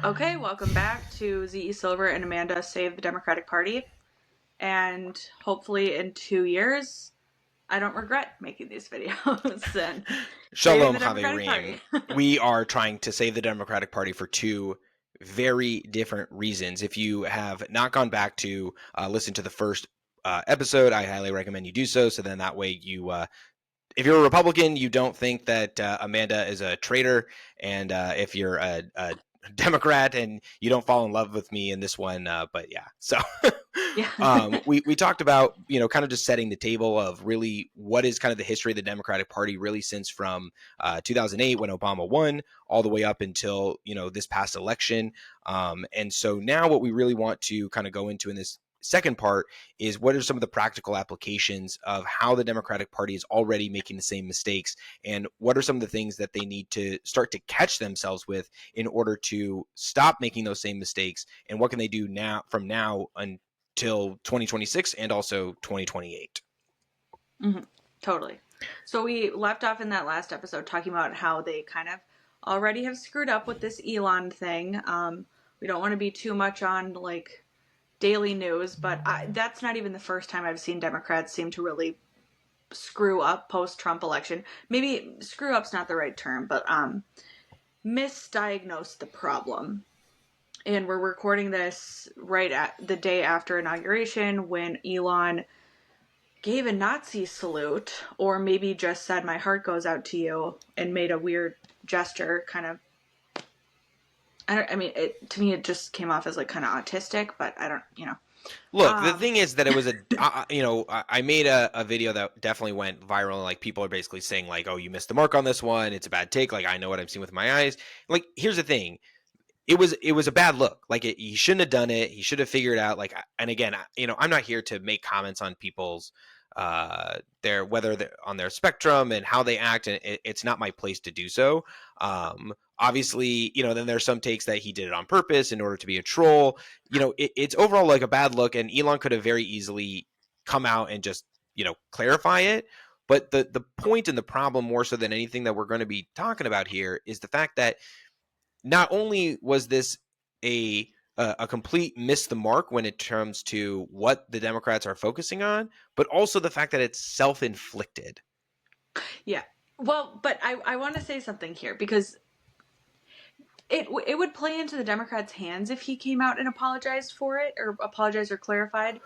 Okay, welcome back to Z.E. Silver and Amanda Save the Democratic Party. And hopefully in 2 years, I don't regret making these videos and saving Shalom the Democratic Chaverim. Party. We are trying to save the Democratic Party for two very different reasons. If you have not gone back to listen to the first episode, I highly recommend you do so. So then that way you, if you're a Republican, you don't think that Amanda is a traitor. And if you're a Democrat and you don't fall in love with me in this one, but yeah. So Yeah. we talked about, kind of just setting the table of really what is kind of the history of the Democratic Party really since from 2008 when Obama won all the way up until, this past election. And so now what we really want to kind of go into in this second part is what are some of the practical applications of how the Democratic Party is already making the same mistakes, and what are some of the things that they need to start to catch themselves with in order to stop making those same mistakes, and what can they do now from now until 2026 and also 2028. Mm-hmm. Totally. So we left off in that last episode talking about how they kind of already have screwed up with this Elon thing. We don't want to be too much on like daily news, but that's not even the first time I've seen Democrats seem to really screw up post-Trump election. Maybe screw up's not the right term, but misdiagnose the problem. And we're recording this right at the day after inauguration when Elon gave a Nazi salute, or maybe just said my heart goes out to you and made a weird gesture, kind of. To me it just came off as like kind of autistic, but I don't. Look, the thing is that it was I made a video that definitely went viral, and like people are basically saying like, oh, you missed the mark on this one, it's a bad take, like I know what I'm seeing with my eyes. Like, here's the thing, it was a bad look. Like, he shouldn't have done it. He should have figured out, like, and again, I'm not here to make comments on people's whether they're on their spectrum and how they act, and it's not my place to do so. Obviously, then there's some takes that he did it on purpose in order to be a troll. It's overall like a bad look, and Elon could have very easily come out and just clarify it. But the point and the problem, more so than anything that we're going to be talking about here, is the fact that not only was this a complete miss the mark when it comes to what the Democrats are focusing on, but also the fact that it's self-inflicted. Yeah. Well, but I want to say something here, because it would play into the Democrats' hands if he came out and apologized for it, or apologized or clarified,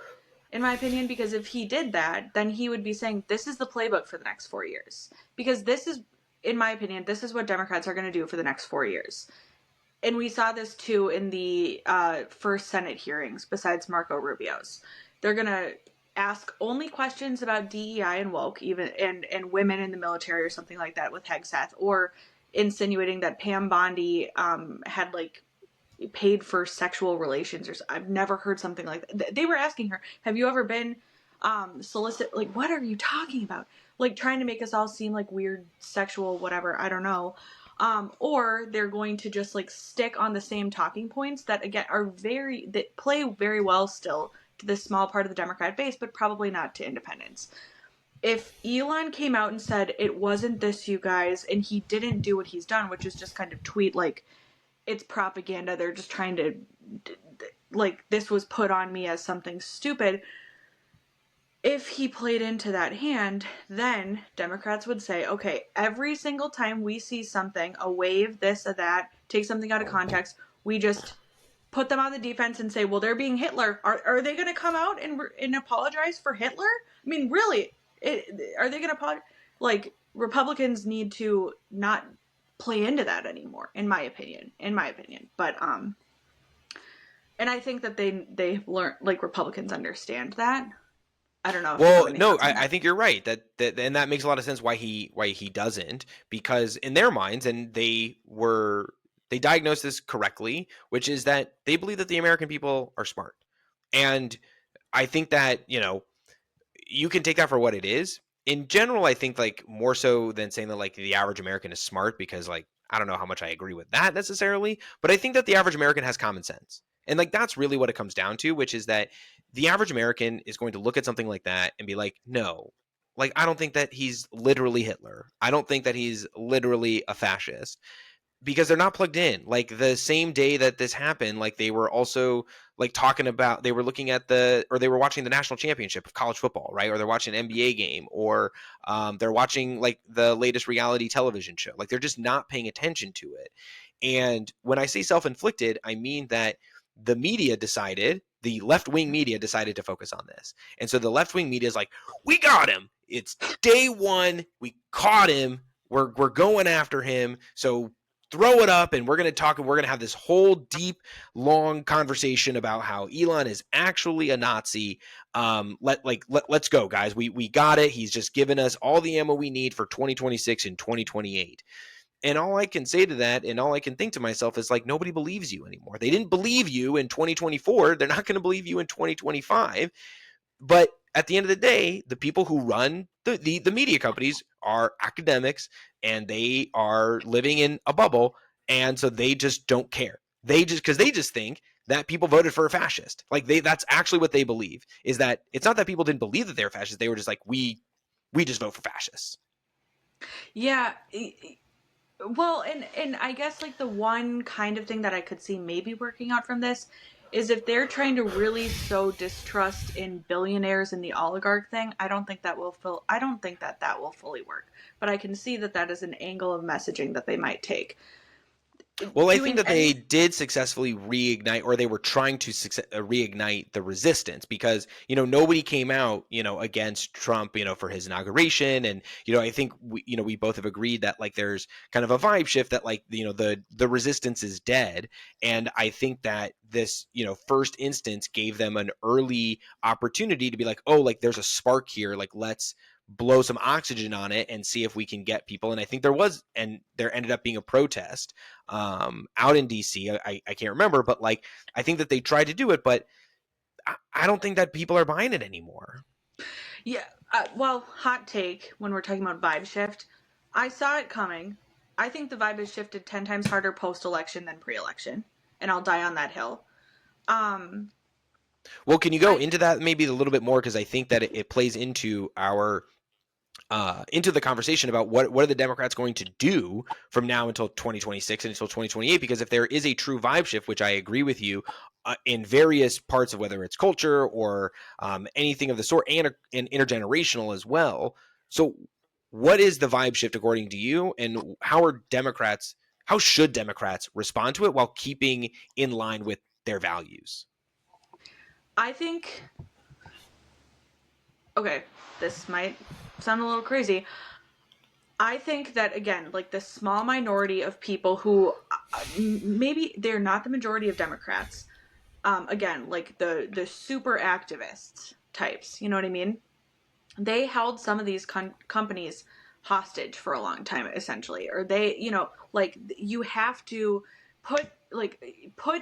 in my opinion, because if he did that, then he would be saying this is the playbook for the next 4 years. Because this is, in my opinion, this is what Democrats are going to do for the next 4 years. And we saw this too in the first Senate hearings, besides Marco Rubio's. They're going to ask only questions about DEI and woke, even and women in the military or something like that with Hegseth, or insinuating that Pam Bondi had like paid for sexual relations, or I've never heard something like that. They were asking her, have you ever been solicit, like, what are you talking about? Like, trying to make us all seem like weird sexual whatever, I don't know. Or they're going to just like stick on the same talking points that again that play very well still to this small part of the Democrat base, but probably not to independents. If Elon came out and said it wasn't this, you guys, and he didn't do what he's done, which is just kind of tweet like it's propaganda, they're just trying to, like, this was put on me as something stupid. If he played into that hand, then Democrats would say, okay, every single time we see something, a wave, this or that, take something out of context, we just put them on the defense and say, well, they're being Hitler. Are they going to come out and apologize for Hitler? I mean, really, are they going to apologize? Like, Republicans need to not play into that anymore, in my opinion. But, and I think that they learn, like, Republicans understand that. I don't know if Well, no, thoughts on that. I think you're right. That and that makes a lot of sense why he doesn't, because in their minds, and they diagnosed this correctly, which is that they believe that the American people are smart. And I think that, you can take that for what it is. In general, I think, like, more so than saying that like the average American is smart, because like I don't know how much I agree with that necessarily, but I think that the average American has common sense. And like that's really what it comes down to, which is that the average American is going to look at something like that and be like, no, like I don't think that he's literally Hitler. I don't think that he's literally a fascist. because they're not plugged in. Like the same day that this happened, like they were also like talking about, they were looking at they were watching the national championship of college football, right? Or they're watching an NBA game, or they're watching like the latest reality television show. Like they're just not paying attention to it. And when I say self-inflicted, I mean that the media decided, the left-wing media decided to focus on this. And so the left-wing media is like, we got him. It's day one. We caught him. We're going after him. So throw it up, and we're going to talk, and we're going to have this whole deep, long conversation about how Elon is actually a Nazi. Let's go, guys. We got it. He's just given us all the ammo we need for 2026 and 2028. And all I can say to that, and all I can think to myself is like, nobody believes you anymore. They didn't believe you in 2024. They're not going to believe you in 2025. But at the end of the day, the people who run the media companies are academics, and they are living in a bubble. And so they just don't care. Because they just think that people voted for a fascist. Like that's actually what they believe, is that it's not that people didn't believe that they were fascists. They were just like, we just vote for fascists. Yeah. Well, and I guess like the one kind of thing that I could see maybe working out from this is if they're trying to really sow distrust in billionaires and the oligarch thing. I don't think that will fully work. But I can see that that is an angle of messaging that they might take. Well, I think Doing that they did successfully reignite, or they were trying to reignite the resistance, because, nobody came out, against Trump, for his inauguration. And, I think we both have agreed that like there's kind of a vibe shift that like, the resistance is dead. And I think that this, first instance gave them an early opportunity to be like, oh, like there's a spark here. Like, let's blow some oxygen on it and see if we can get people. And I think there ended up being a protest out in DC. I can't remember, but like I think that they tried to do it, but I don't think that people are buying it anymore. Yeah. Well, hot take when we're talking about vibe shift. I saw it coming. I think the vibe has shifted 10 times harder post-election than pre-election, and I'll die on that hill. Well, can you go into that maybe a little bit more? Because I think that it plays into our into the conversation about what are the Democrats going to do from now until 2026 and until 2028. Because if there is a true vibe shift, which I agree with you, in various parts of whether it's culture or anything of the sort, and intergenerational as well. So what is the vibe shift according to you, and how should Democrats respond to it while keeping in line with their values? I think, okay, this might sound a little crazy. I think that, again, like the small minority of people who maybe they're not the majority of Democrats, again, like the super activists types, you know what I mean? They held some of these companies hostage for a long time, essentially. Or they, like you have to put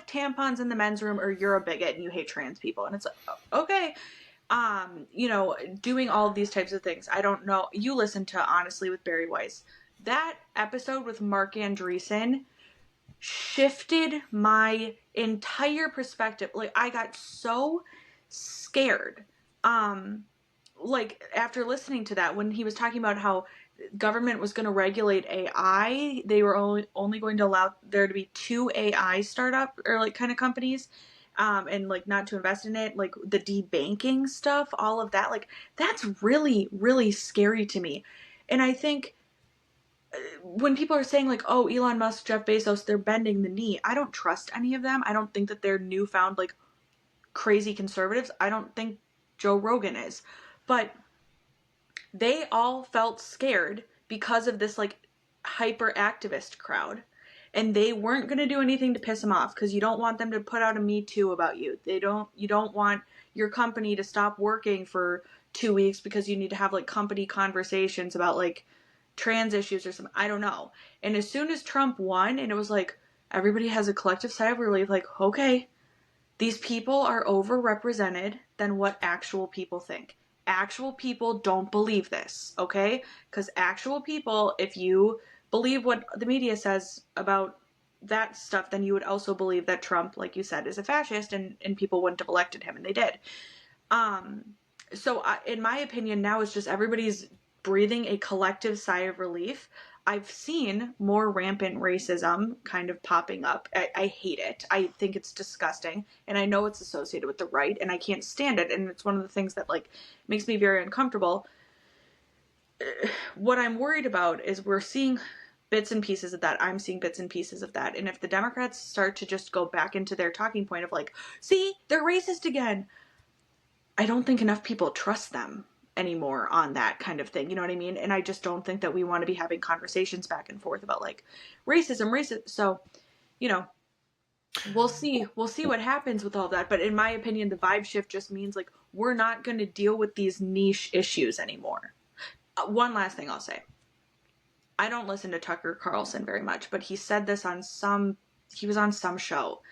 tampons in the men's room or you're a bigot and you hate trans people. And it's like, okay, doing all of these types of things. I don't know. You listen to Honestly with Barry Weiss. That episode with Mark Andreessen shifted my entire perspective. Like I got so scared. Like after listening to that, when he was talking about how government was going to regulate AI, they were only going to allow there to be 2 AI startup or like kind of companies, and like not to invest in it, like the debanking stuff, all of that, like that's really, really scary to me. And I think when people are saying like, oh, Elon Musk, Jeff Bezos, they're bending the knee, I don't trust any of them. I don't think that they're newfound like crazy conservatives. I don't think Joe Rogan is. But they all felt scared because of this like hyper activist crowd. And they weren't going to do anything to piss them off because you don't want them to put out a Me Too about you. You don't want your company to stop working for 2 weeks because you need to have like company conversations about like trans issues or something. I don't know. And as soon as Trump won and it was like everybody has a collective sigh of relief, like, okay, these people are overrepresented than what actual people think. Actual people don't believe this, okay? Because actual people, if you believe what the media says about that stuff, then you would also believe that Trump, like you said, is a fascist, and people wouldn't have elected him, and they did. So in my opinion, now it's just everybody's breathing a collective sigh of relief. I've seen more rampant racism kind of popping up. I hate it. I think it's disgusting, and I know it's associated with the right, and I can't stand it. And it's one of the things that like makes me very uncomfortable. What I'm worried about is we're seeing bits and pieces of that. I'm seeing bits and pieces of that. And if the Democrats start to just go back into their talking point of like, see, they're racist again, I don't think enough people trust them anymore on that kind of thing. You know what I mean? And I just don't think that we want to be having conversations back and forth about like racism. So, you know, we'll see. We'll see what happens with all that. But in my opinion, the vibe shift just means like we're not going to deal with these niche issues anymore. One last thing I'll say. I don't listen to Tucker Carlson very much, but he said this on he was on some show.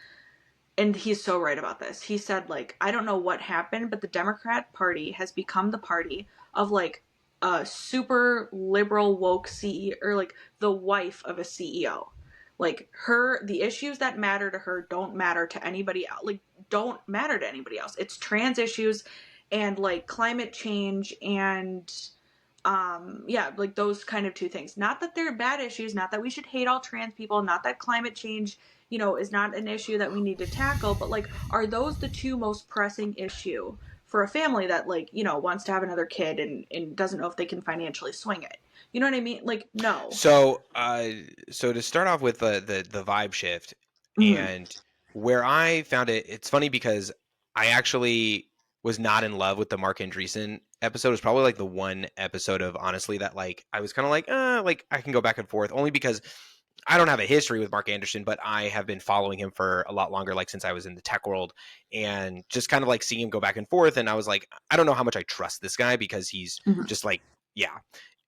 And he's so right about this. He said, like, I don't know what happened, but the Democrat Party has become the party of, like, a super liberal woke CEO, or, like, the wife of a CEO. Like, the issues that matter to her don't matter to anybody else. Like, don't matter to anybody else. It's trans issues and, like, climate change and, yeah, like, those kind of two things. Not that they're bad issues, not that we should hate all trans people, not that climate change is not an issue that we need to tackle, but like, are those the two most pressing issue for a family that like, wants to have another kid and doesn't know if they can financially swing it? You know what I mean? Like, no. So, so to start off with the vibe shift, Mm-hmm. and where I found it, it's funny because I actually was not in love with the Mark Andreessen episode. It was probably like the one episode of honestly that like I was kind of like I can go back and forth only because I don't have a history with Mark Anderson, but I have been following him for a lot longer, like since I was in the tech world, and just kind of like seeing him go back and forth. And I was like, I don't know how much I trust this guy because he's Mm-hmm. just like, yeah.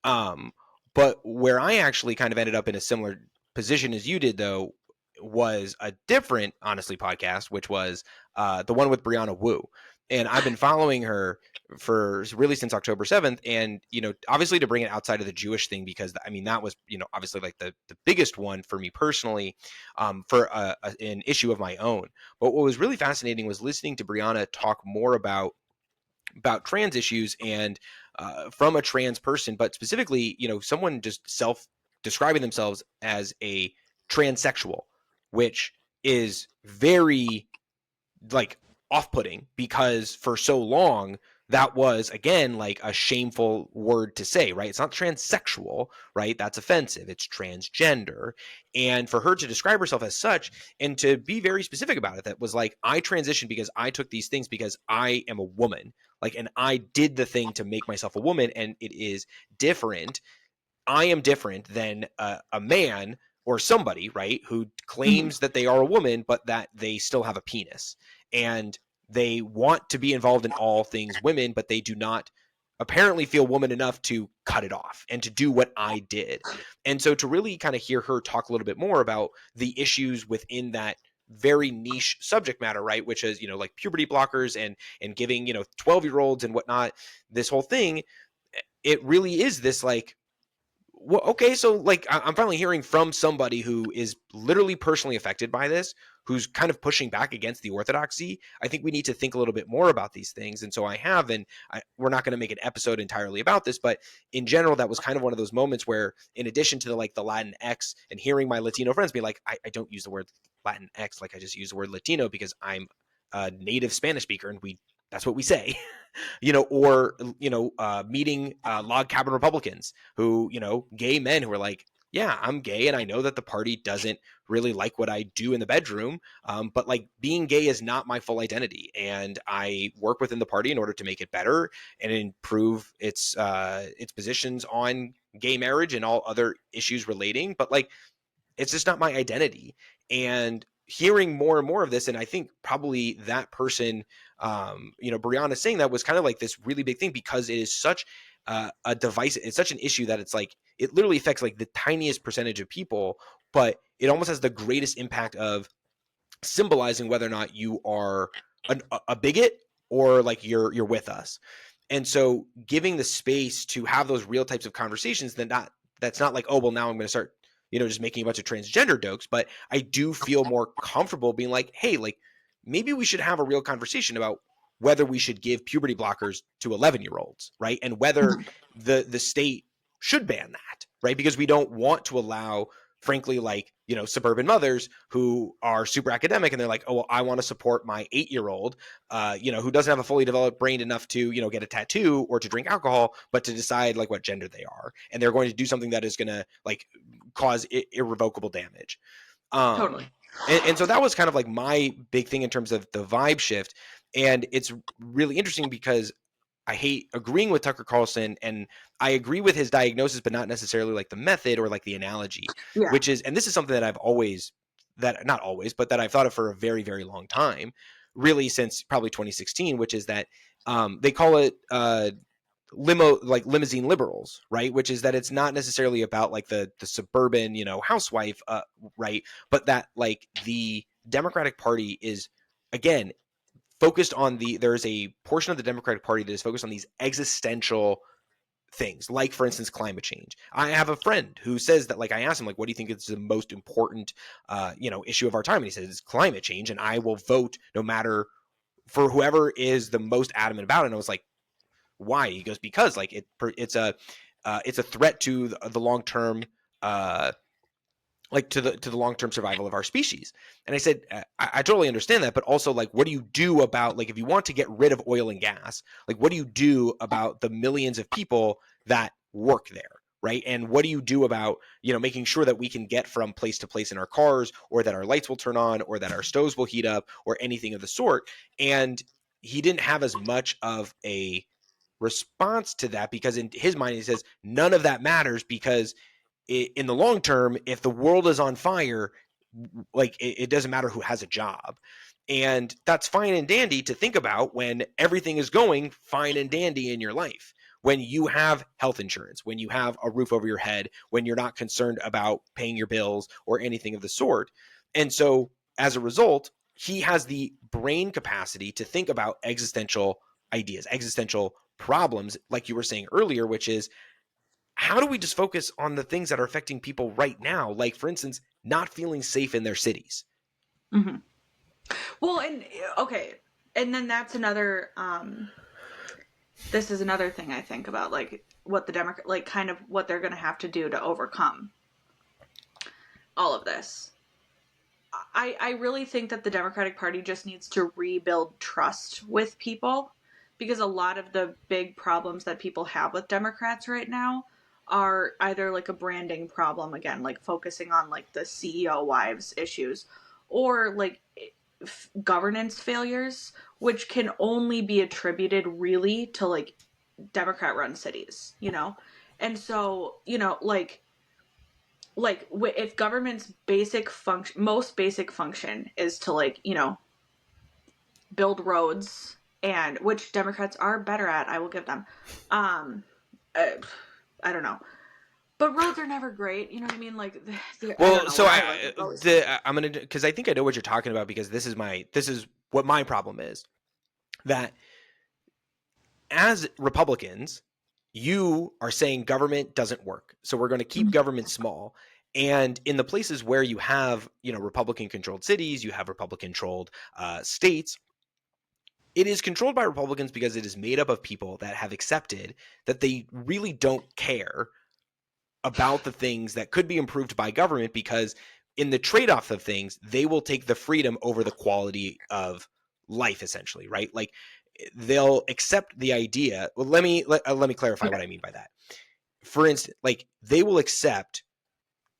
Um, but where I actually kind of ended up in a similar position as you did, though, was a different, honestly, podcast, which was the one with Brianna Wu. And I've been following her for really since October 7th. And, obviously to bring it outside of the Jewish thing, because I mean, that was, obviously like the biggest one for me personally, for an issue of my own. But what was really fascinating was listening to Brianna talk more about trans issues and from a trans person, but specifically, someone just describing themselves as a transsexual, which is very like off-putting because for so long that was again like a shameful word to say, right? It's not transsexual, right? That's offensive. It's transgender. And for her to describe herself as such and to be very specific about it, that was like, I transitioned because I took these things because I am a woman, like, and I did the thing to make myself a woman, and it is different. I am different than a man or somebody, right, who Mm-hmm. claims that they are a woman, but that they still have a penis. And they want to be involved in all things women, but they do not apparently feel woman enough to cut it off and to do what I did. And so to really kind of hear her talk a little bit more about the issues within that very niche subject matter, right, which is, like puberty blockers and giving, 12-year-olds and whatnot, this whole thing, it really is this like, well, okay, so like I'm finally hearing from somebody who is literally personally affected by this, who's kind of pushing back against the orthodoxy. I think we need to think a little bit more about these things. And so we're not going to make an episode entirely about this, but in general, that was kind of one of those moments where, in addition to the Latin X and hearing my Latino friends be like, I don't use the word Latin X, like I just use the word Latino because I'm a native Spanish speaker and that's what we say. Or meeting log cabin Republicans who, gay men who are like, yeah, I'm gay and I know that the party doesn't really like what I do in the bedroom, but like being gay is not my full identity, and I work within the party in order to make it better and improve its positions on gay marriage and all other issues relating. But like, it's just not my identity. And hearing more and more of this, and I think probably that person, Brianna saying that was kind of like this really big thing because it is such a device. It's such an issue that it's like, it literally affects like the tiniest percentage of people, but it almost has the greatest impact of symbolizing whether or not you are a bigot or like you're with us. And so giving the space to have those real types of conversations, that's not like, oh, well, now I'm going to start, just making a bunch of transgender jokes. But I do feel more comfortable being like, hey, like maybe we should have a real conversation about whether we should give puberty blockers to 11-year-olds, right? And whether Mm-hmm. the state should ban that, right? Because we don't want to allow, frankly, like, you know, suburban mothers who are super academic and they're like, oh, well, I want to support my 8-year-old, you know, who doesn't have a fully developed brain enough to, you know, get a tattoo or to drink alcohol, but to decide like what gender they are. And they're going to do something that is going to like cause irrevocable damage. Totally. And so that was kind of like my big thing in terms of the vibe shift. And it's really interesting because I hate agreeing with Tucker Carlson, and I agree with his diagnosis, but not necessarily like the method or like the analogy, Yeah. which is, and this is something that I've always, that not always, but that I've thought of for a very, very long time, really since probably 2016, which is that they call it limousine liberals, right? Which is that it's not necessarily about like the suburban, you know, housewife, right? But that like the Democratic Party is, again, focused on there's a portion of the Democratic Party that is focused on these existential things, like for instance climate change. I have a friend who says that, like, I asked him, like, what do you think is the most important you know, issue of our time, and he says it's climate change, and I will vote no matter, for whoever is the most adamant about it. And I was like, why? He goes, because like it's a threat to the long term like to the long-term survival of our species. And I said, I totally understand that, but also, like, what do you do about, like, if you want to get rid of oil and gas, like, what do you do about the millions of people that work there, right? And what do you do about, you know, making sure that we can get from place to place in our cars, or that our lights will turn on, or that our stoves will heat up, or anything of the sort? And he didn't have as much of a response to that, because in his mind he says none of that matters, because in the long term, if the world is on fire, like, it doesn't matter who has a job. And that's fine and dandy to think about when everything is going fine and dandy in your life, when you have health insurance, when you have a roof over your head, when you're not concerned about paying your bills or anything of the sort. And so as a result, he has the brain capacity to think about existential ideas, existential problems, like you were saying earlier, which is, how do we just focus on the things that are affecting people right now? Like, for instance, not feeling safe in their cities. Mm-hmm. Well, and okay, and then that's another. This is another thing I think about, like what the Democrat, like kind of what they're going to have to do to overcome all of this. I really think that the Democratic Party just needs to rebuild trust with people, because a lot of the big problems that people have with Democrats right now are either like a branding problem, again, like focusing on like the CEO wives issues, or like governance failures, which can only be attributed really to like Democrat run cities, you know? And so, you know, if government's most basic function is to, like, you know, build roads, and which Democrats are better at, I will give them. I don't know, but roads are never great. You know what I mean? Like, I don't Well, know. so Where I live, always. I'm gonna, because I think I know what you're talking about, because this is what my problem is, that as Republicans, you are saying government doesn't work, so we're going to keep government small. And in the places where you have, you know, Republican controlled cities, you have Republican controlled states, it is controlled by Republicans because it is made up of people that have accepted that they really don't care about the things that could be improved by government, because in the trade-off of things, they will take the freedom over the quality of life, essentially, right? Like, they'll accept the idea. Well, let me clarify Okay. what I mean by that. For instance, like, they will accept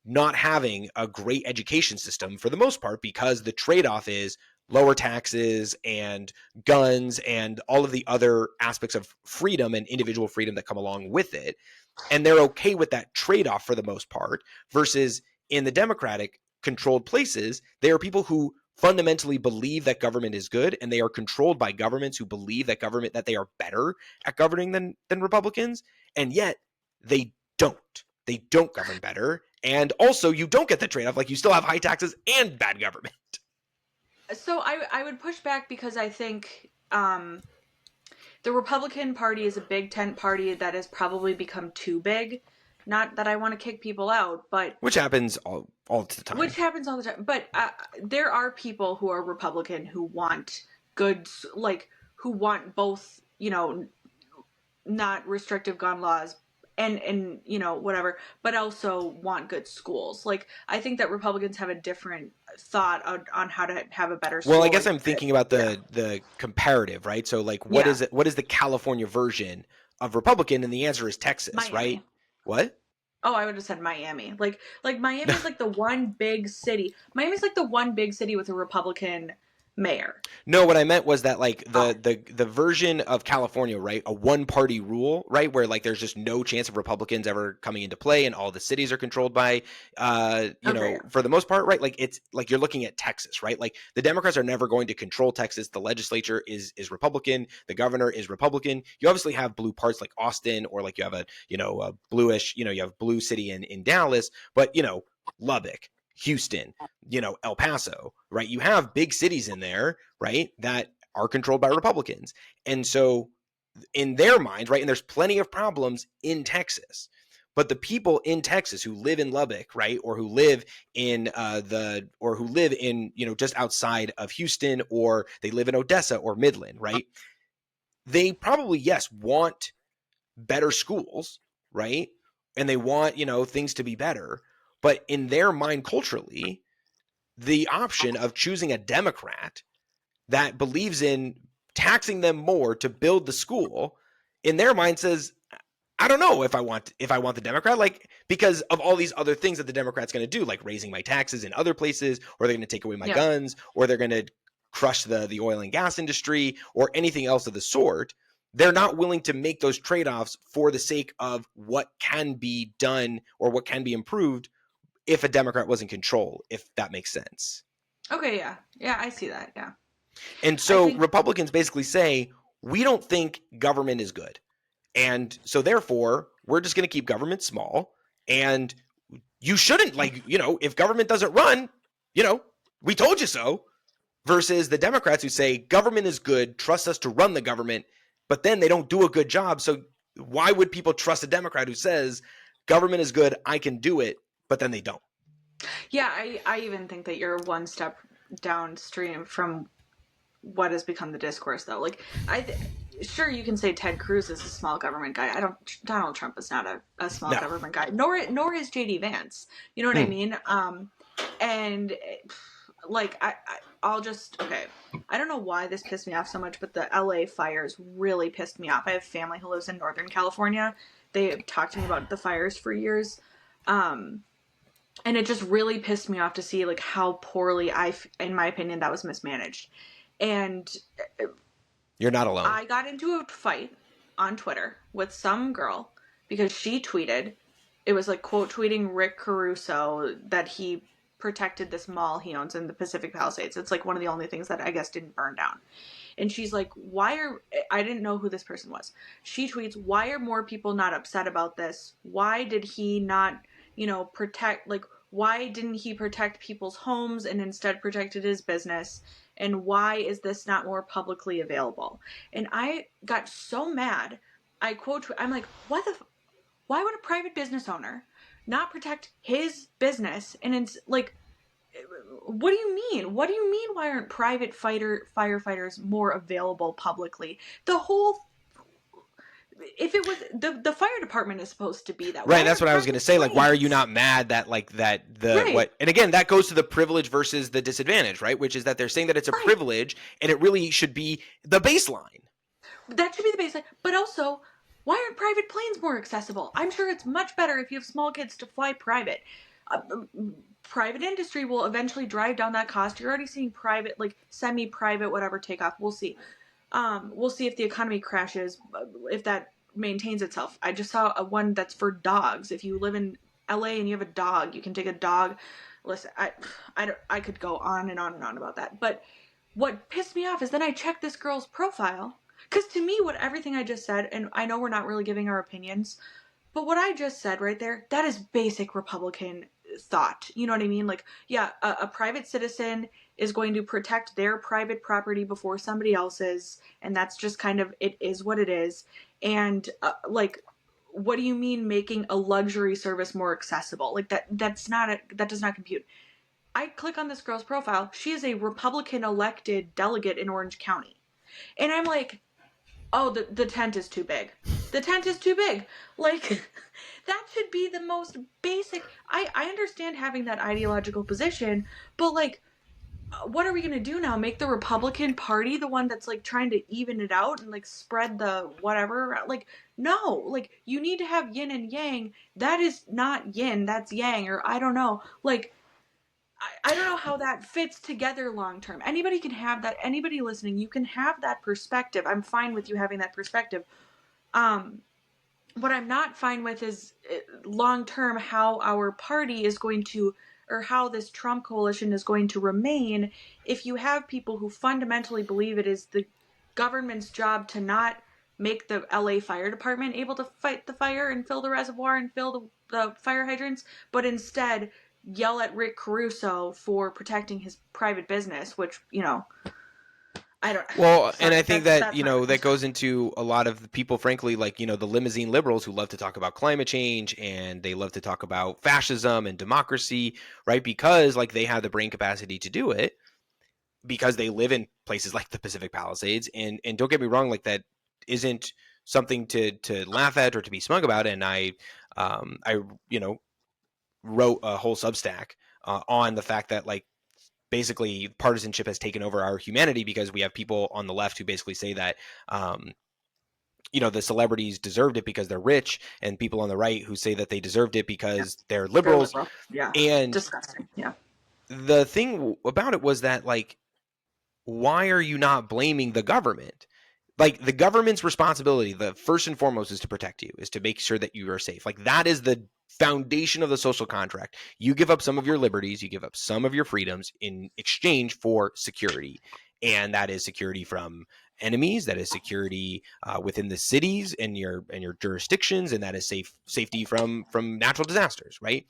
not having a great education system for the most part, because the trade-off is lower taxes and guns and all of the other aspects of freedom and individual freedom that come along with it. And they're okay with that trade-off for the most part, versus in the Democratic controlled places, they are people who fundamentally believe that government is good, and they are controlled by governments who believe that they are better at governing than Republicans, and yet they don't govern better. And also, you don't get the trade-off, like, you still have high taxes and bad government. So I would push back, because I think the Republican Party is a big tent party that has probably become too big. Not that I want to kick people out, but Which happens all the time. which happens all the time. But there are people who are Republican who want good, like, who want both, you know, not restrictive gun laws and whatever, but also want good schools. Like, I think that Republicans have a different thought on how to have a better Well, I school. guess Like, I'm thinking about yeah, the comparative, right? So like yeah, what is the California version of Republican? And the answer is Texas, right? Miami. What? Oh, I would have said Miami. Like Miami's like the one big city. Miami's like the one big city with a Republican mayor. No, what I meant was that like Oh, the version of California, right? A one party rule, right? Where like there's just no chance of Republicans ever coming into play, and all the cities are controlled by, okay. for the most part, right? Like it's like you're looking at Texas, right? Like the Democrats are never going to control Texas. The legislature is Republican. The governor is Republican. You obviously have blue parts like Austin, or like you have a bluish, you have blue city in Dallas, but Lubbock, Houston, El Paso, right? You have big cities in there, right, that are controlled by Republicans. And so in their minds, right, and there's plenty of problems in Texas. But the people in Texas who live in Lubbock, right, or who live in just outside of Houston, or they live in Odessa or Midland, right? They probably, yes, want better schools, right? And they want, things to be better. But in their mind culturally, the option of choosing a Democrat that believes in taxing them more to build the school, in their mind says, I don't know if I want the Democrat, like, because of all these other things that the Democrat's going to do, like raising my taxes in other places, or they're going to take away my Yeah. guns, or they're going to crush the oil and gas industry, or anything else of the sort. They're not willing to make those trade-offs for the sake of what can be done or what can be improved if a Democrat was in control, if that makes sense. Okay, yeah. Yeah, I see that. Yeah. And I so think Republicans basically say, we don't think government is good. And so therefore, we're just going to keep government small. And you shouldn't, if government doesn't run, we told you so. Versus the Democrats who say government is good, trust us to run the government, but then they don't do a good job. So why would people trust a Democrat who says government is good, I can do it, but then they don't? yeah, I even think that you're one step downstream from what has become the discourse, though. Like, sure, you can say Ted Cruz is a small government guy. Donald Trump is not a small No. government guy, nor is JD Vance. You know what I mean? And like, I'll just, okay. I don't know why this pissed me off so much, but the LA fires really pissed me off. I have family who lives in Northern California. They talked to me about the fires for years. And it just really pissed me off to see like how poorly in my opinion, that was mismanaged. And You're not alone. I got into a fight on Twitter with some girl because she tweeted, it was like quote tweeting Rick Caruso that he protected this mall he owns in the Pacific Palisades. It's like one of the only things that I guess didn't burn down. And she's like, I didn't know who this person was. She tweets, why are more people not upset about this? Why did he not, protect, like, why didn't he protect people's homes and instead protected his business? And why is this not more publicly available? And I got so mad. I'm like, why would a private business owner not protect his business? And it's like, what do you mean? What do you mean? Why aren't private firefighters more available publicly? If it was the fire department is supposed to be that. Right, that's what I was going to say. Like, why are you not mad that right. And again, that goes to the privilege versus the disadvantage, right? Which is that they're saying that it's a privilege, and it really should be the baseline. That should be the baseline. But also, why aren't private planes more accessible? I'm sure it's much better if you have small kids to fly private. Private industry will eventually drive down that cost. You're already seeing private, like semi-private, whatever takeoff. We'll see. We'll see if the economy crashes, if that maintains itself. I just saw one that's for dogs. If you live in LA and you have a dog, you can take a dog. Listen, I could go on and on and on about that. But what pissed me off is then I checked this girl's profile. Because to me, what everything I just said, and I know we're not really giving our opinions, but what I just said right there, that is basic Republican thought. You know what I mean? Like, yeah, a private citizen is going to protect their private property before somebody else's, and that's just kind of, it is what it is. And like, what do you mean making a luxury service more accessible? Like that does not compute. I click on this girl's profile. She is a Republican elected delegate in Orange County. And I'm like, oh, the tent is too big. The tent is too big. Like, that should be the most basic. I understand having that ideological position, but like, what are we going to do now? Make the Republican Party the one that's like trying to even it out and like spread the whatever? Like, no, like you need to have yin and yang. That is not yin, that's yang, or I don't know. Like, I don't know how that fits together long term. Anybody can have that. Anybody listening, you can have that perspective. I'm fine with you having that perspective. What I'm not fine with is long term how our party is going to, or how this Trump coalition is going to remain if you have people who fundamentally believe it is the government's job to not make the LA Fire Department able to fight the fire and fill the reservoir and fill the fire hydrants, but instead yell at Rick Caruso for protecting his private business, which, you know, I don't. Well, Sorry, and I think that, that's not that goes into a lot of the people, frankly, like, the limousine liberals who love to talk about climate change and they love to talk about fascism and democracy, right? Because like they have the brain capacity to do it because they live in places like the Pacific Palisades. And don't get me wrong, like that isn't something to laugh at or to be smug about. And I wrote a whole Substack on the fact that like basically partisanship has taken over our humanity because we have people on the left who basically say that the celebrities deserved it because they're rich, and people on the right who say that they deserved it because they're liberals. liberal. Yeah, And disgusting. Yeah. the thing about it was that like, why are you not blaming the government? Like the government's responsibility, the first and foremost, is to protect you, is to make sure that you are safe. Like that is the foundation of the social contract. You give up some of your liberties, you give up some of your freedoms in exchange for security. And that is security from enemies, that is security within the cities and your jurisdictions, and that is safety from natural disasters, right?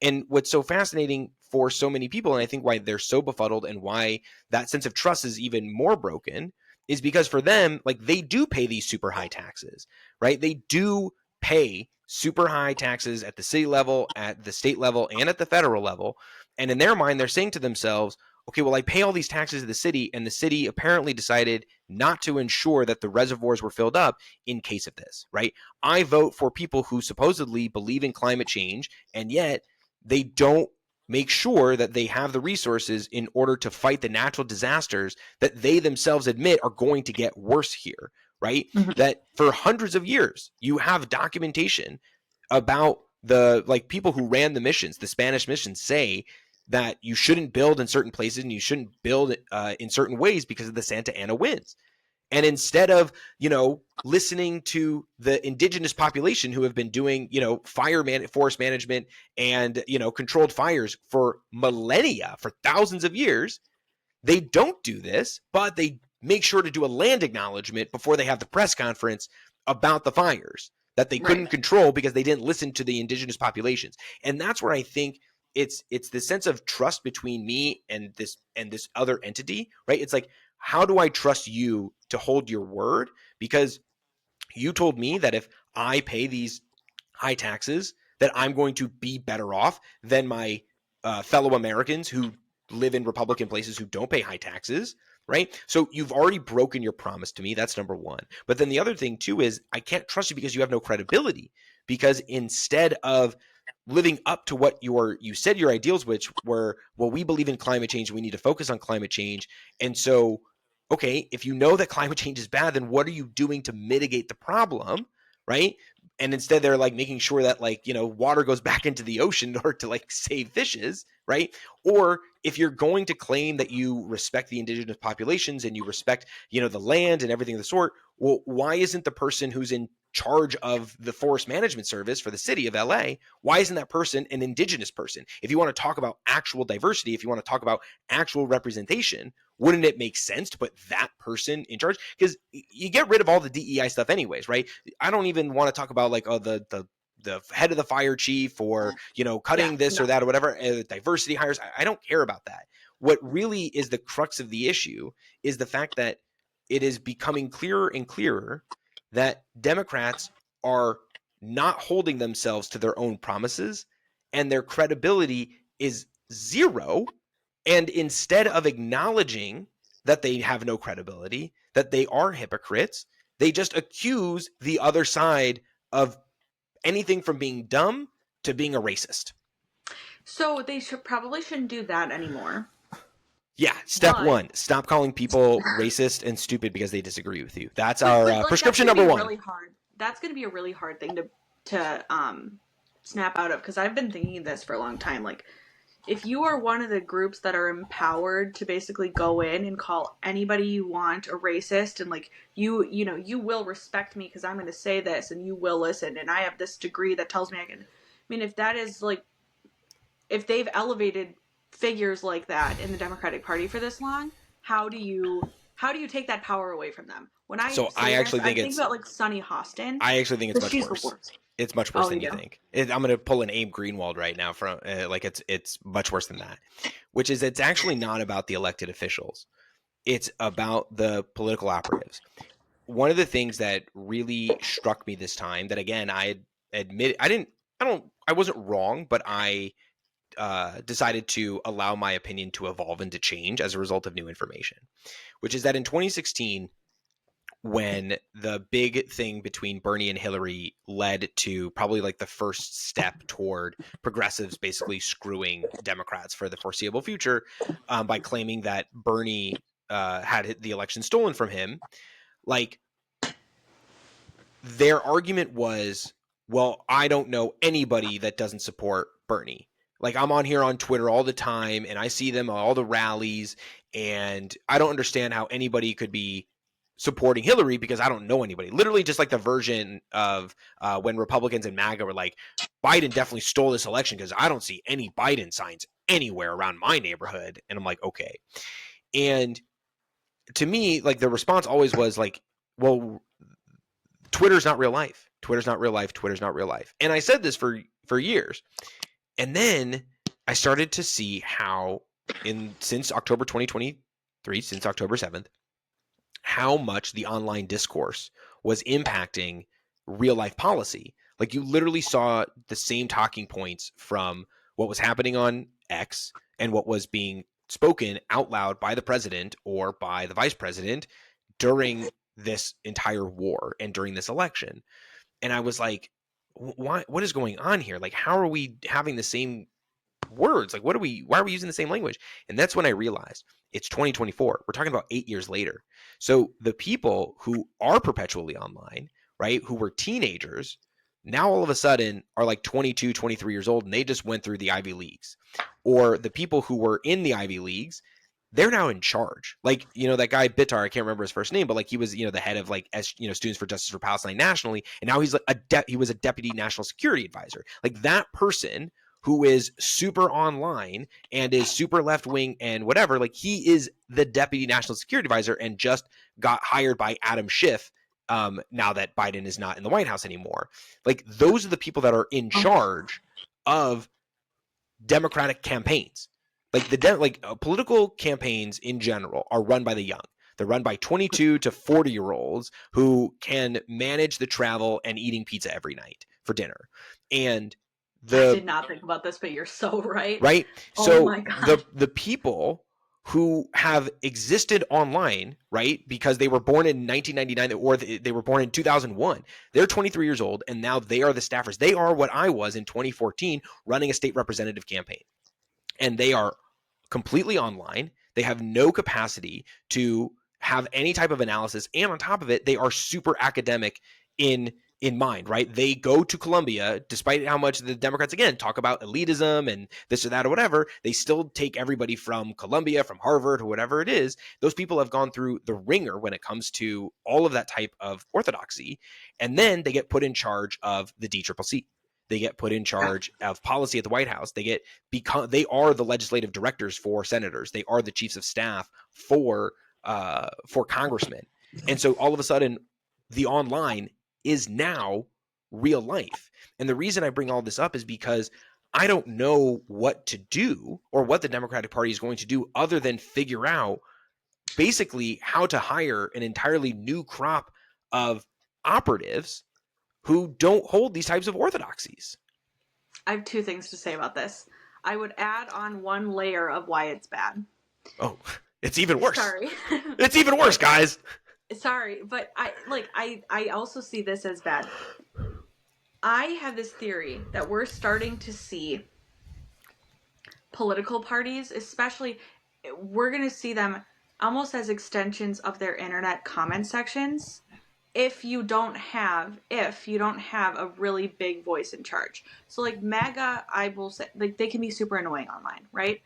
And what's so fascinating for so many people, and I think why they're so befuddled and why that sense of trust is even more broken, is because for them, like they do pay these super high taxes, right? They do pay super high taxes at the city level, at the state level, and at the federal level. And in their mind, they're saying to themselves, okay, well, I pay all these taxes to the city, and the city apparently decided not to ensure that the reservoirs were filled up in case of this, right? I vote for people who supposedly believe in climate change, and yet they don't make sure that they have the resources in order to fight the natural disasters that they themselves admit are going to get worse here, right? Mm-hmm. That for hundreds of years, you have documentation about the like people who ran the missions, the Spanish missions say that you shouldn't build in certain places and you shouldn't build in certain ways because of the Santa Ana winds. And instead of, listening to the indigenous population who have been doing, forest management and, controlled fires for millennia, for thousands of years, they don't do this, but they make sure to do a land acknowledgement before they have the press conference about the fires that they couldn't control because they didn't listen to the indigenous populations. And that's where I think it's the sense of trust between me and this other entity, right? It's like, how do I trust you to hold your word? Because you told me that if I pay these high taxes, that I'm going to be better off than my fellow Americans who live in Republican places who don't pay high taxes, right? So you've already broken your promise to me. That's number one. But then the other thing too is I can't trust you because you have no credibility. Because instead of living up to what you said your ideals, which were, well, we believe in climate change, we need to focus on climate change. And so, okay, if you know that climate change is bad, then what are you doing to mitigate the problem, right? And instead they're like making sure that like, water goes back into the ocean in order to like save fishes, right? Or if you're going to claim that you respect the indigenous populations and you respect, the land and everything of the sort, well, why isn't the person who's in charge of the forest management service for the city of LA, why isn't that person an indigenous person? If you want to talk about actual diversity, if you want to talk about actual representation, wouldn't it make sense to put that person in charge? Because you get rid of all the DEI stuff anyways, right? I don't even want to talk about like, the head of the fire chief or, cutting this or that or whatever, diversity hires. I don't care about that. What really is the crux of the issue is the fact that it is becoming clearer and clearer that Democrats are not holding themselves to their own promises and their credibility is zero. And instead of acknowledging that they have no credibility, that they are hypocrites, They just accuse the other side of anything from being dumb to being a racist. So they probably shouldn't do that anymore. Yeah, step one: stop calling people racist and stupid because they disagree with you. That's our prescription number one. Really hard. That's going to be a really hard thing to snap out of, because I've been thinking this for a long time. Like, if you are one of the groups that are empowered to basically go in and call anybody you want a racist, and like you will respect me because I'm going to say this and you will listen, and I have this degree that tells me I can. I mean, if that is like, if they've elevated figures like that in the Democratic Party for this long, how do you take that power away from them? When I think about like Sunny Hostin. I actually think it's much worse. It's much worse than you think. I'm going to pull an Abe Greenwald right now from it's much worse than that, which is it's actually not about the elected officials. It's about the political operatives. One of the things that really struck me this time, that again, I admit I wasn't wrong, but I decided to allow my opinion to evolve and to change as a result of new information, which is that in 2016, when the big thing between Bernie and Hillary led to probably like the first step toward progressives basically screwing Democrats for the foreseeable future by claiming that Bernie had the election stolen from him, like their argument was, well, I don't know anybody that doesn't support Bernie. Like, I'm on here on Twitter all the time and I see them at all the rallies, and I don't understand how anybody could be supporting Hillary because I don't know anybody. Literally just like the version of when Republicans and MAGA were like, Biden definitely stole this election because I don't see any Biden signs anywhere around my neighborhood. And I'm like, okay. And to me, like, the response always was like, well, Twitter's not real life. Twitter's not real life. Twitter's not real life. And I said this for years. And then I started to see how since October 2023, since October 7th, how much the online discourse was impacting real life policy. Like, you literally saw the same talking points from what was happening on X and what was being spoken out loud by the president or by the vice president during this entire war and during this election. And I was like, what is going on here? Like, how are we having the same words? Like, why are we using the same language? And that's when I realized it's 2024. We're talking about 8 years later. So the people who are perpetually online, right, who were teenagers, now all of a sudden are like 22, 23 years old, and they just went through the Ivy Leagues. Or the people who were in the Ivy Leagues, they're now in charge. Like, that guy Bitar, I can't remember his first name, but like he was, the head of like, Students for Justice for Palestine nationally. And now he's like he was a deputy national security advisor. Like, that person who is super online and is super left wing and whatever, like, he is the deputy national security advisor and just got hired by Adam Schiff. Now that Biden is not in the White House anymore. Like, those are the people that are in charge of Democratic campaigns. Like political campaigns in general are run by the young. They're run by 22 to 40-year-olds who can manage the travel and eating pizza every night for dinner. And I did not think about this, but you're so right. Right? So my God. The people who have existed online, right, because they were born in 1999 or they were born in 2001, they're 23 years old, and now they are the staffers. They are what I was in 2014 running a state representative campaign. And they are completely online. They have no capacity to have any type of analysis. And on top of it, they are super academic in mind, right? They go to Columbia, despite how much the Democrats, again, talk about elitism and this or that or whatever, they still take everybody from Columbia, from Harvard, or whatever it is. Those people have gone through the ringer when it comes to all of that type of orthodoxy. And then they get put in charge of the DCCC. They get put in charge of policy at the White House. They are the legislative directors for senators. They are the chiefs of staff for congressmen. And so all of a sudden, the online is now real life. And the reason I bring all this up is because I don't know what to do or what the Democratic Party is going to do other than figure out basically how to hire an entirely new crop of operatives who don't hold these types of orthodoxies. I have two things to say about this. I would add on one layer of why it's bad. Oh, it's even worse. Sorry. It's even worse, guys. sorry, but I also see this as bad. I have this theory that we're starting to see political parties, especially, we're going to see them almost as extensions of their internet comment sections if you don't have a really big voice in charge. So like MAGA, I will say, like, they can be super annoying online, right?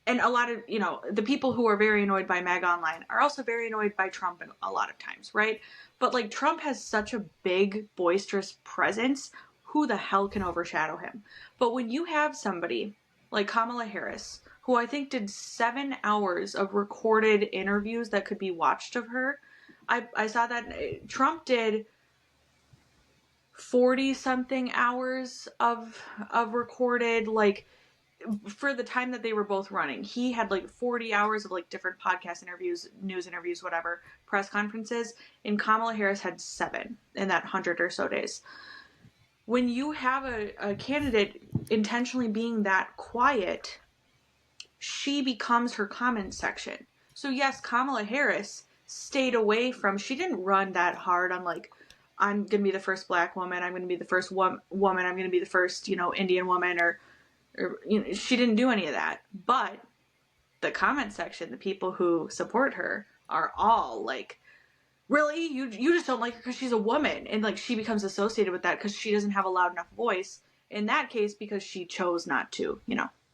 And a lot of, the people who are very annoyed by MAGA online are also very annoyed by Trump a lot of times, right? But like, Trump has such a big, boisterous presence. Who the hell can overshadow him? But when you have somebody like Kamala Harris, who I think did 7 hours of recorded interviews that could be watched of her, I saw that Trump did 40 something hours of recorded, like, for the time that they were both running. He had like 40 hours of like different podcast interviews, news interviews, whatever, press conferences, and Kamala Harris had 7 in that 100 or so days. When you have a candidate intentionally being that quiet, she becomes her comment section. So yes, Kamala Harris stayed away from, she didn't run that hard on like, I'm going to be the first black woman, I'm going to be the first woman, I'm going to be the first, Indian woman, or she didn't do any of that. But the comment section, the people who support her are all like, really? You just don't like her because she's a woman, and like, she becomes associated with that because she doesn't have a loud enough voice. In that case, because she chose not to,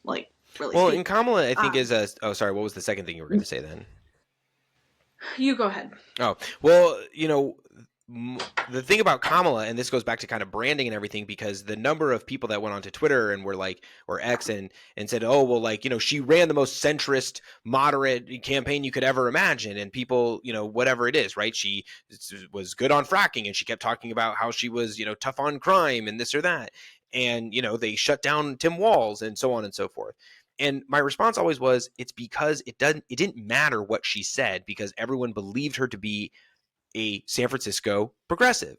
like, really Well, speak. in Kamala, I think is a. Oh, sorry. What was the second thing you were going to say then? You go ahead. Oh, well, the thing about Kamala, and this goes back to kind of branding and everything, because the number of people that went onto Twitter and were like, or X, and said, oh, well, like, she ran the most centrist, moderate campaign you could ever imagine. And people, whatever it is, right? She was good on fracking, and she kept talking about how she was, tough on crime and this or that. And, they shut down Tim Walz and so on and so forth. And my response always was, it's because it didn't matter what she said, because everyone believed her to be a San Francisco progressive.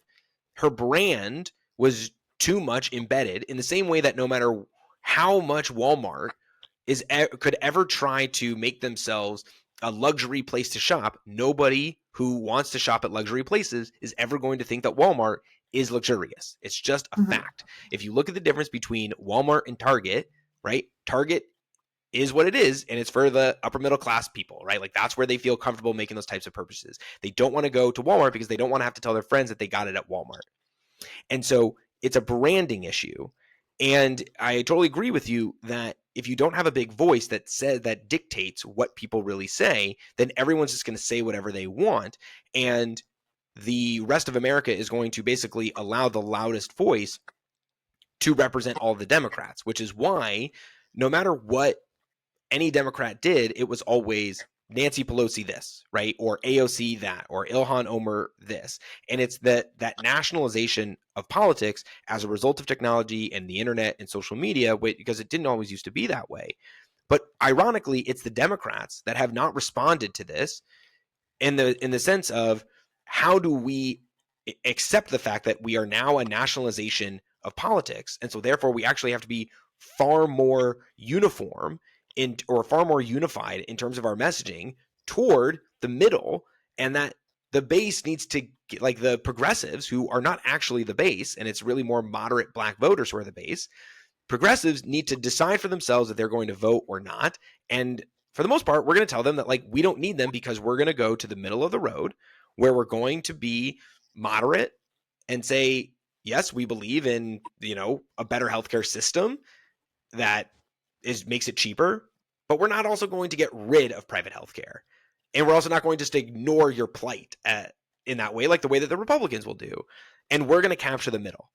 Her brand was too much embedded, in the same way that no matter how much Walmart could ever try to make themselves a luxury place to shop, nobody who wants to shop at luxury places is ever going to think that Walmart is luxurious. It's just a fact. If you look at the difference between Walmart and Target, right? Target is what it is, and it's for the upper middle class people, right? Like, that's where they feel comfortable making those types of purchases. They don't want to go to Walmart because they don't want to have to tell their friends that they got it at Walmart. And so it's a branding issue. And I totally agree with you that if you don't have a big voice that dictates what people really say, then everyone's just going to say whatever they want. And the rest of America is going to basically allow the loudest voice to represent all the Democrats, which is why no matter what any Democrat did, it was always Nancy Pelosi this, right? Or AOC that, or Ilhan Omar this. And it's that nationalization of politics as a result of technology and the internet and social media, because it didn't always used to be that way. But ironically, it's the Democrats that have not responded to this in the sense of, how do we accept the fact that we are now a nationalization of politics? And so therefore we actually have to be far more uniform or far more unified in terms of our messaging toward the middle, and that the base needs to, like, the progressives, who are not actually the base, and it's really more moderate black voters who are the base. Progressives need to decide for themselves that they're going to vote or not. And for the most part, we're going to tell them that, like, we don't need them, because we're going to go to the middle of the road, where we're going to be moderate and say, yes, we believe in, a better healthcare system that makes it cheaper, but we're not also going to get rid of private healthcare. And we're also not going to just ignore your plight in that way, like the way that the Republicans will do. And we're going to capture the middle.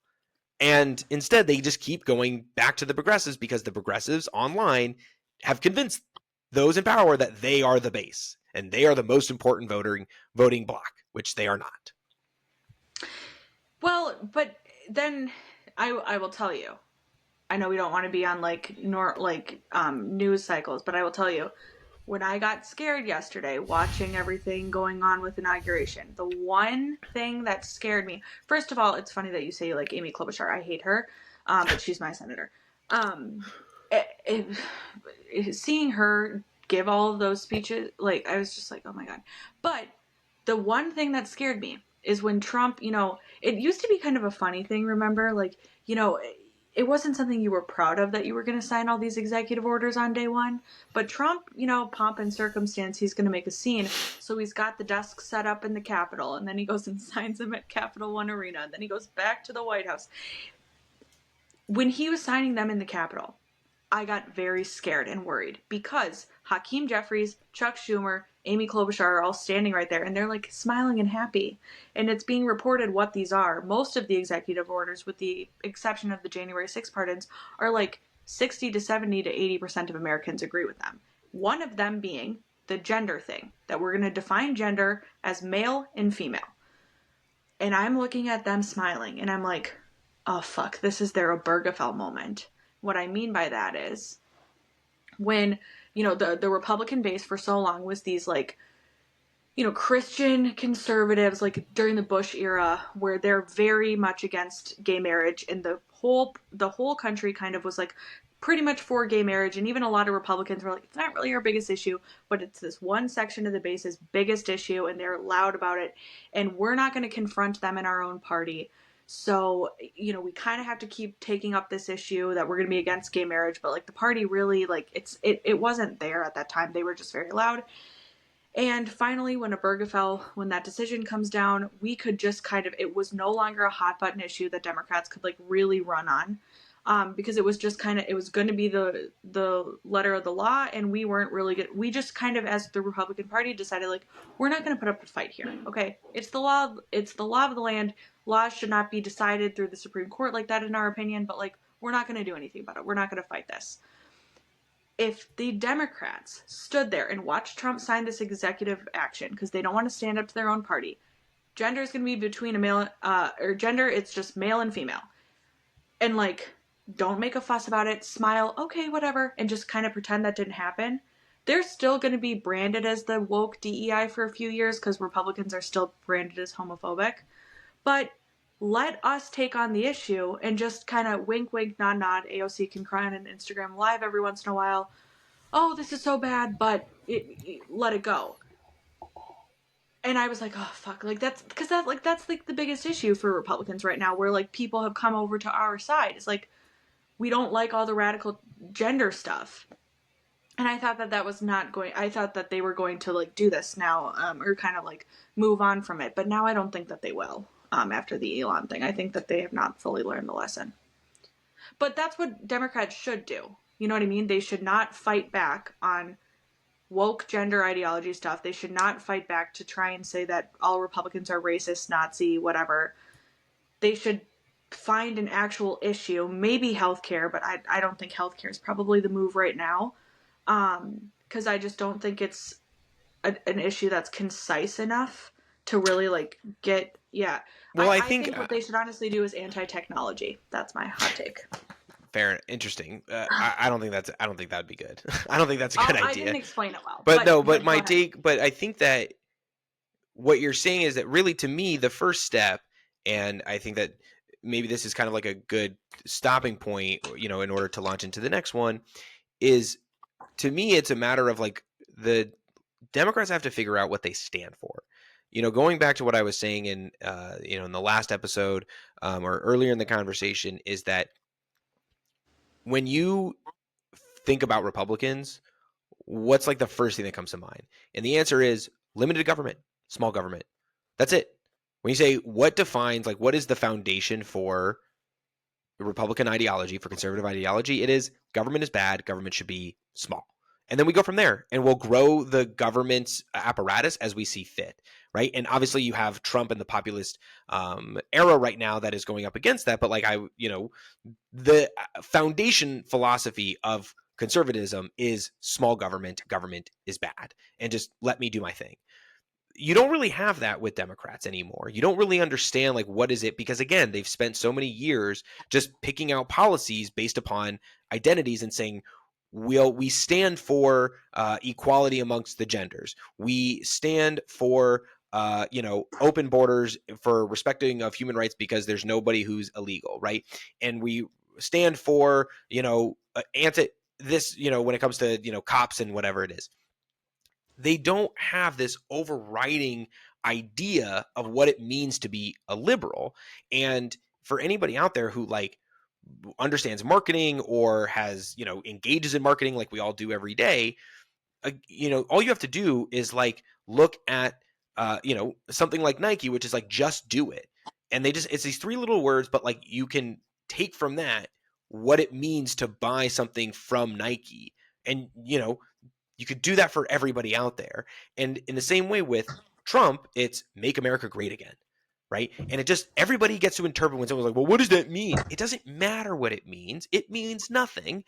And instead, they just keep going back to the progressives, because the progressives online have convinced those in power that they are the base and they are the most important voting bloc, which they are not. Well, but then I will tell you, I know we don't want to be on news cycles, but I will tell you, when I got scared yesterday watching everything going on with inauguration, the one thing that scared me, first of all, it's funny that you say you like Amy Klobuchar. I hate her, but she's my senator. Seeing her give all of those speeches, like, I was just like, oh my God. But The one thing that scared me is when Trump, it used to be kind of a funny thing, remember? Like, it wasn't something you were proud of that you were going to sign all these executive orders on day one. But Trump, pomp and circumstance, he's going to make a scene. So he's got the desk set up in the Capitol, and then he goes and signs them at Capital One Arena, and then he goes back to the White House. When he was signing them in the Capitol, I got very scared and worried because Hakeem Jeffries, Chuck Schumer, Amy Klobuchar are all standing right there, and they're like smiling and happy. And it's being reported what these are. Most of the executive orders, with the exception of the January 6 pardons, are like 60 to 70 to 80% of Americans agree with them. One of them being the gender thing, that we're going to define gender as male and female. And I'm looking at them smiling, and I'm like, oh fuck, this is their Obergefell moment. What I mean by that is when, the Republican base for so long was these like, Christian conservatives, like during the Bush era, where they're very much against gay marriage, and the whole country kind of was like pretty much for gay marriage, and even a lot of Republicans were like, it's not really our biggest issue, but it's this one section of the base's biggest issue, and they're loud about it, and we're not going to confront them in our own party. So, we kind of have to keep taking up this issue that we're going to be against gay marriage, but like the party really, like it wasn't there at that time. They were just very loud. And finally, when that decision comes down, we could just it was no longer a hot button issue that Democrats could like really run on. Because it was just it was going to be the letter of the law, and we weren't really good. We just as the Republican Party decided, like, we're not going to put up a fight here. Okay, it's the law of the land. Laws should not be decided through the Supreme Court like that, in our opinion. But like, we're not going to do anything about it. We're not going to fight this. If the Democrats stood there and watched Trump sign this executive action because they don't want to stand up to their own party, gender is going to be between a male or gender. It's just male and female, and like, don't make a fuss about it, smile, okay, whatever, and just kind of pretend that didn't happen. They're still going to be branded as the woke DEI for a few years because Republicans are still branded as homophobic. But let us take on the issue and just kind of wink, wink, nod, nod. AOC can cry on an Instagram live every once in a while. Oh, this is so bad, but let it go. And I was like, oh fuck, like that's like the biggest issue for Republicans right now, where like people have come over to our side. It's like, we don't like all the radical gender stuff. And I thought that was not going, I thought that they were going to like do this now, or kind of like move on from it. But now I don't think that they will, after the Elon thing. I think that they have not fully learned the lesson. But that's what Democrats should do. You know what I mean? They should not fight back on woke gender ideology stuff. They should not fight back to try and say that all Republicans are racist, Nazi, whatever. They should find an actual issue, maybe healthcare, but I don't think healthcare is probably the move right now, because I just don't think it's an issue that's concise enough to really like get. Yeah, well, I think what they should honestly do is anti-technology. That's my hot take. Fair, interesting. I don't think that'd be good. I don't think that's a good idea. I didn't explain it well, but my take. But I think that what you're saying is that really, to me, the first step, and I think that maybe this is kind of like a good stopping point, in order to launch into the next one, is, to me, it's a matter of like the Democrats have to figure out what they stand for. Going back to what I was saying in the last episode, or earlier in the conversation, is that when you think about Republicans, what's like the first thing that comes to mind? And the answer is limited government, small government. That's it. When you say what defines, like, what is the foundation for Republican ideology, for conservative ideology, it is government is bad, government should be small. And then we go from there, and we'll grow the government's apparatus as we see fit, right? And obviously you have Trump and the populist era right now that is going up against that. But like the foundation philosophy of conservatism is small government, government is bad, and just let me do my thing. You don't really have that with Democrats anymore. You don't really understand, like, what is it? Because again, they've spent so many years just picking out policies based upon identities and saying, we stand for equality amongst the genders. We stand for open borders, for respecting of human rights because there's nobody who's illegal, right? And we stand for anti this when it comes to cops and whatever it is. they don't have this overriding idea of what it means to be a liberal. And for anybody out there who like understands marketing or has, engages in marketing like we all do every day, all you have to do is like look at, something like Nike, which is like, just do it. And it's these three little words, but like you can take from that what it means to buy something from Nike. And, you could do that for everybody out there. And in the same way with Trump, it's make America great again. Right. And everybody gets to interpret when someone's like, well, what does that mean? It doesn't matter what it means. It means nothing.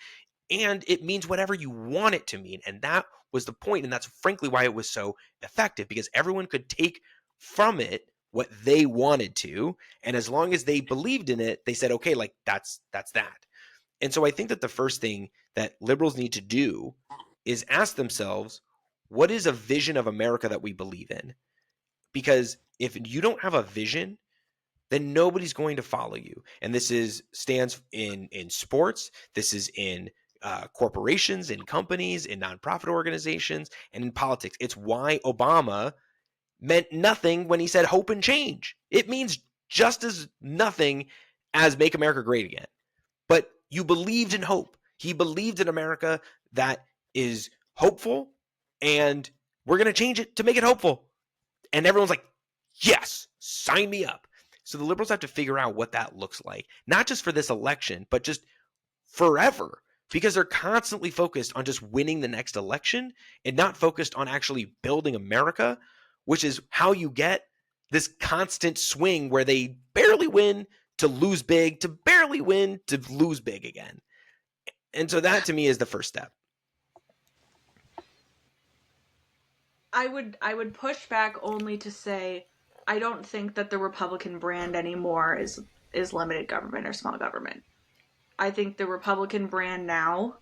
And it means whatever you want it to mean. And that was the point. And that's frankly why it was so effective, because everyone could take from it what they wanted to. And as long as they believed in it, they said, okay, like that's that. And so I think that the first thing that liberals need to do is ask themselves, what is a vision of America that we believe in? Because if you don't have a vision, then nobody's going to follow you. And this stands in sports. This is in corporations, in companies, in nonprofit organizations, and in politics. It's why Obama meant nothing when he said hope and change. It means just as nothing as make America great again. But you believed in hope. He believed in America that is hopeful, and we're going to change it to make it hopeful. And everyone's like, yes, sign me up. So the liberals have to figure out what that looks like, not just for this election, but just forever, because they're constantly focused on just winning the next election and not focused on actually building America, which is how you get this constant swing where they barely win to lose big, to barely win to lose big again. And so that to me is the first step. I would push back only to say I don't think that the Republican brand anymore is limited government or small government. I think the Republican brand now,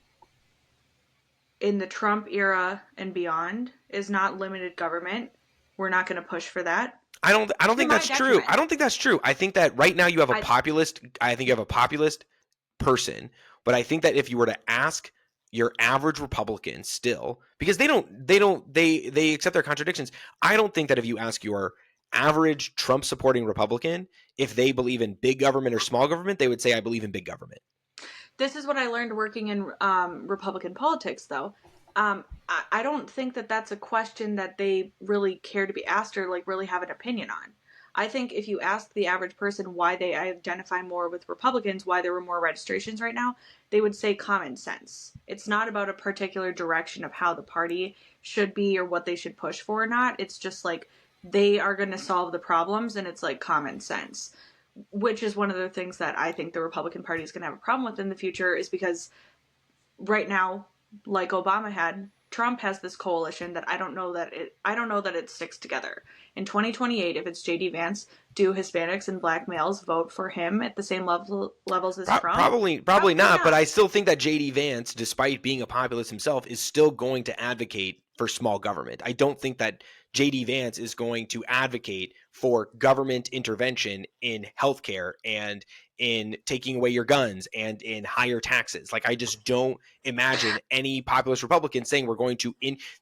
in the Trump era and beyond, is not limited government. We're not going to push for that. I don't think that's true. I don't think that's true. I think that right now you have a populist. I think you have a populist person, but I think that if you were to ask your average Republican still, because they accept their contradictions. I don't think that if you ask your average Trump supporting Republican if they believe in big government or small government, they would say, I believe in big government. This is what I learned working in Republican politics, though. I don't think that that's a question that they really care to be asked or like really have an opinion on. I think if you ask the average person why they identify more with Republicans, why there were more registrations right now, they would say common sense. It's not about a particular direction of how the party should be or what they should push for or not. It's just like they are going to solve the problems, and it's like common sense, which is one of the things that I think the Republican Party is going to have a problem with in the future, is because right now, like Obama had, Trump has this coalition that I don't know that it sticks together. In 2028, if it's JD Vance, do Hispanics and black males vote for him at the same levels as Trump? Probably not, but I still think that JD Vance, despite being a populist himself, is still going to advocate for small government. I don't think that JD Vance is going to advocate for government intervention in healthcare and in taking away your guns and in higher taxes. Like, I just don't imagine any populist Republican saying we're going to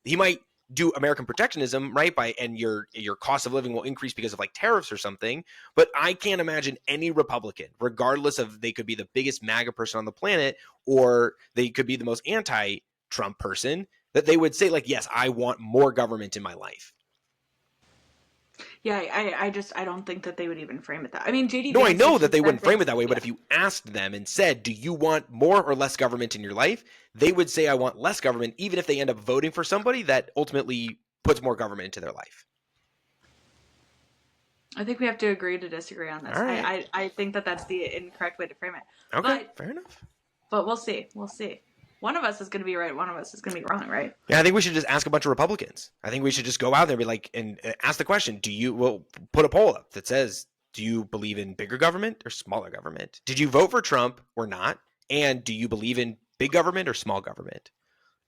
he might do American protectionism, right? And your cost of living will increase because of like tariffs or something. But I can't imagine any Republican, regardless of they could be the biggest MAGA person on the planet, or they could be the most anti-Trump person, that they would say like, yes, I want more government in my life. Yeah, I don't think that they would even frame it that. I mean, JD. No, I know that they wouldn't frame it that way, but if you asked them and said, do you want more or less government in your life? They would say, I want less government, even if they end up voting for somebody that ultimately puts more government into their life. I think we have to agree to disagree on this. Right. I think that that's the incorrect way to frame it. Okay, fair enough. But we'll see. We'll see. One of us is going to be right. One of us is going to be wrong, right? Yeah, I think we should just ask a bunch of Republicans. I think we should just go out there and be like, and ask the question, we'll put a poll up that says, do you believe in bigger government or smaller government? Did you vote for Trump or not? And do you believe in big government or small government?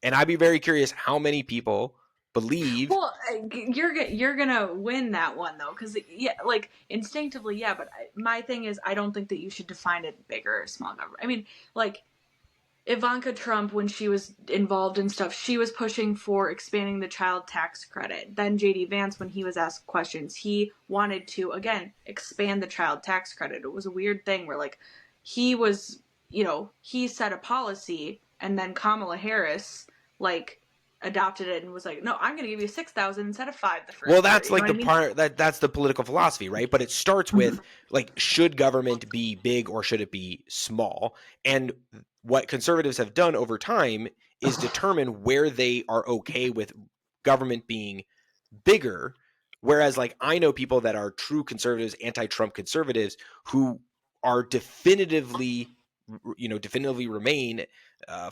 And I'd be very curious how many people believe. Well, you're gonna win that one though, because yeah, like instinctively, yeah. But my thing is, I don't think that you should define it bigger or small government. I mean, like, Ivanka Trump, when she was involved in stuff, she was pushing for expanding the child tax credit. Then J.D. Vance, when he was asked questions, he wanted to, again, expand the child tax credit. It was a weird thing where, like, he was, he set a policy, and then Kamala Harris, like, adopted it and was like, no, I'm going to give you 6,000 instead of 5 the first Well, that's year. like the part that's the political philosophy, right? But it starts with like, should government be big or should it be small? And what conservatives have done over time is determine where they are okay with government being bigger. Whereas, like, I know people that are true conservatives, anti-Trump conservatives, who are definitively remain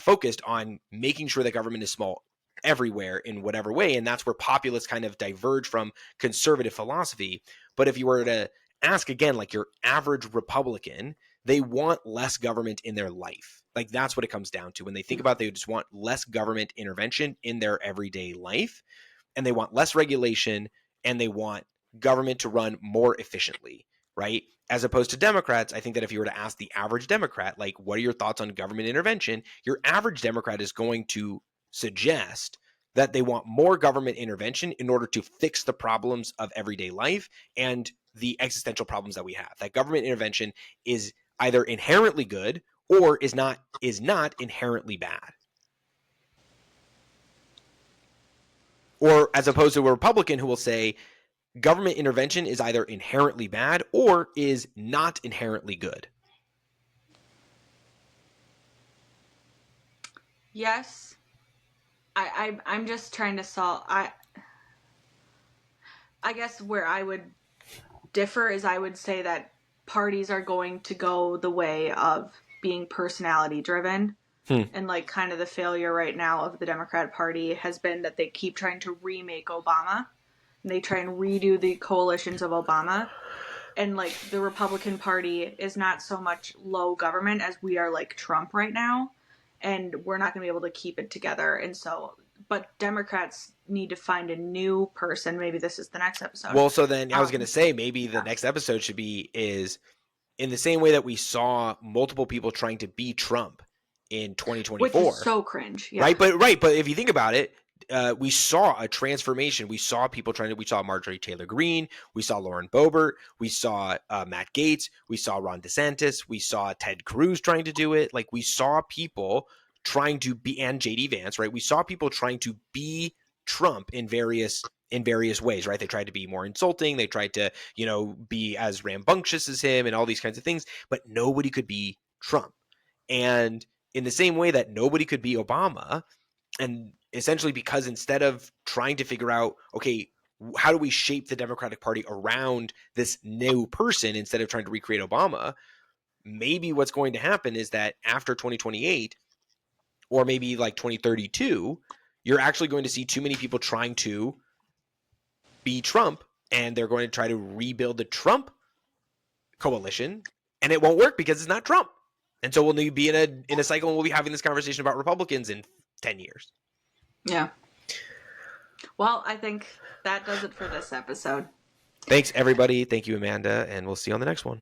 focused on making sure that government is small everywhere in whatever way. And that's where populists kind of diverge from conservative philosophy. But if you were to ask again, like your average Republican, they want less government in their life. Like, that's what it comes down to. When they think about it, they just want less government intervention in their everyday life, and they want less regulation, and they want government to run more efficiently, right? As opposed to Democrats, I think that if you were to ask the average Democrat, like, what are your thoughts on government intervention? Your average Democrat is going to suggest that they want more government intervention in order to fix the problems of everyday life and the existential problems that we have. That government intervention is either inherently good or is not inherently bad. Or as opposed to a Republican who will say government intervention is either inherently bad or is not inherently good. Yes. I'm just trying to solve. I guess where I would differ is I would say that parties are going to go the way of being personality driven. And like kind of the failure right now of the Democrat Party has been that they keep trying to remake Obama. And they try and redo the coalitions of Obama. And like the Republican Party is not so much low government as we are like Trump right now. And we're not going to be able to keep it together. And so, but Democrats need to find a new person. Maybe this is the next episode. Well, so then I was going to say maybe the next episode should be is in the same way that we saw multiple people trying to be Trump in 2024. Which is so cringe. Yeah. Right. But if you think about it, we saw a transformation. We saw people we saw Marjorie Taylor Greene. We saw Lauren Boebert. We saw Matt Gaetz. We saw Ron DeSantis. We saw Ted Cruz trying to do it. Like, we saw people trying to be, and JD Vance, right? We saw people trying to be Trump in various ways, right? They tried to be more insulting. They tried to, be as rambunctious as him and all these kinds of things, but nobody could be Trump. And in the same way that nobody could be Obama, and essentially because instead of trying to figure out, okay, how do we shape the Democratic Party around this new person instead of trying to recreate Obama, maybe what's going to happen is that after 2028 or maybe like 2032, you're actually going to see too many people trying to be Trump, and they're going to try to rebuild the Trump coalition, and it won't work because it's not Trump. And so we'll be in a cycle, and we'll be having this conversation about Republicans in 10 years. Yeah. Well, I think that does it for this episode. Thanks, everybody. Thank you, Amanda, and we'll see you on the next one.